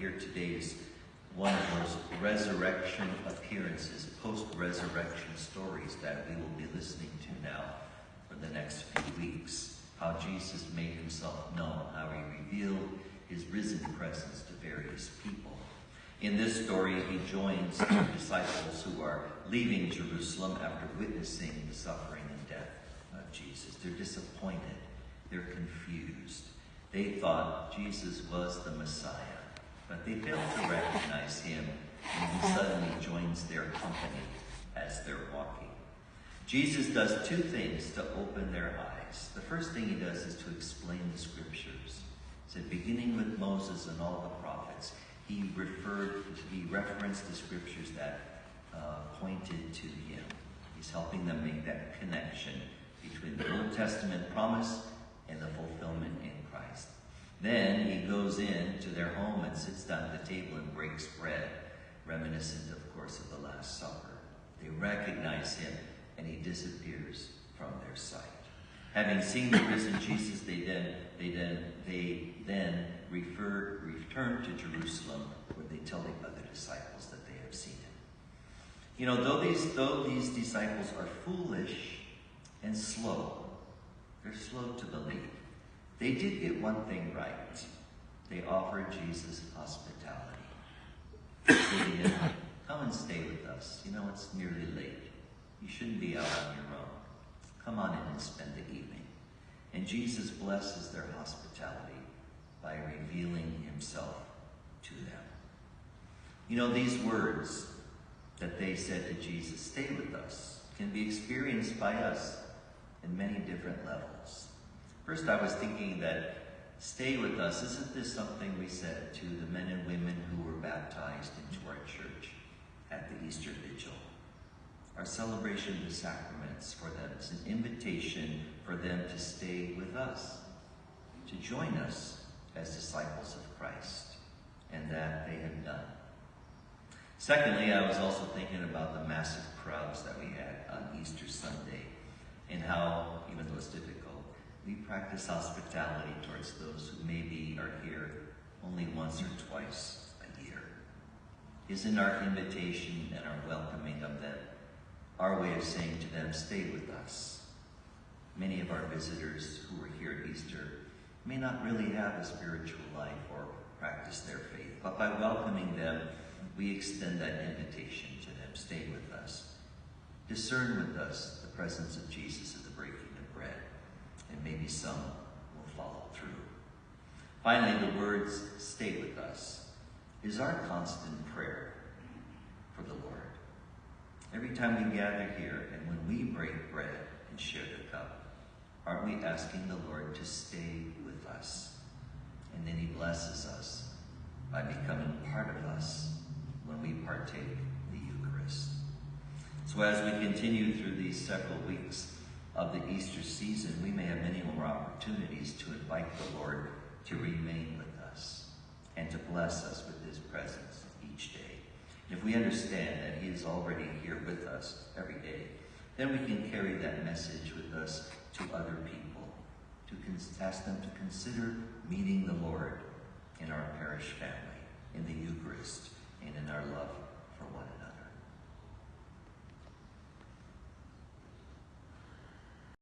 hear today is one of those resurrection appearances, post-resurrection stories that we will be listening to now for the next few weeks. How Jesus made himself known, how he revealed his risen presence to various people. In this story, he joins the disciples who are leaving Jerusalem after witnessing the suffering and death of Jesus. They're disappointed. They're confused. They thought Jesus was the Messiah, but they failed to recognize him, and he suddenly joins their company as they're walking. Jesus does two things to open their eyes. The first thing he does is to explain the scriptures. He said, beginning with Moses and all the prophets, he referenced the scriptures that pointed to him. He's helping them make that connection between the Old Testament promise and the fulfillment in Christ. Then he goes in to their home and sits down at the table and breaks bread, reminiscent, of course, of the Last Supper. They recognize him, and he disappears from their sight. Having seen the risen Jesus, they then return to Jerusalem, where they tell the other disciples that they have seen him. You know, though these disciples are foolish and slow, they're slow to believe, they did get one thing right. They offered Jesus hospitality. They said, come and stay with us. You know, it's nearly late. You shouldn't be out on your own. Come on in and spend the evening. And Jesus blesses their hospitality by revealing himself to them. You know, these words that they said to Jesus, stay with us, can be experienced by us in many different levels. First, I was thinking that stay with us, isn't this something we said to the men and women who were baptized into our church at the Easter Vigil? Our celebration of the sacraments for them is an invitation for them to stay with us, to join us as disciples of Christ, and that they have done. Secondly, I was also thinking about the massive crowds that we had on Easter Sunday, and how, even though it's difficult, we practice hospitality towards those who maybe are here only once or twice a year. Isn't our invitation and our welcoming of them our way of saying to them, stay with us? Many of our visitors who are here at Easter may not really have a spiritual life or practice their faith, but by welcoming them, we extend that invitation to them, stay with us. Discern with us the presence of Jesus at the breaking of bread, and maybe some will follow through. Finally, the words, stay with us, is our constant prayer for the Lord. Every time we gather here and when we break bread and share the cup, aren't we asking the Lord to stay with us? And then he blesses us by becoming part of us when we partake the Eucharist. So as we continue through these several weeks of the Easter season, we may have many more opportunities to invite the Lord to remain with us and to bless us with his presence each day. If we understand that he is already here with us every day, then we can carry that message with us to other people, to ask them to consider meeting the Lord in our parish family, in the Eucharist, and in our love for one another.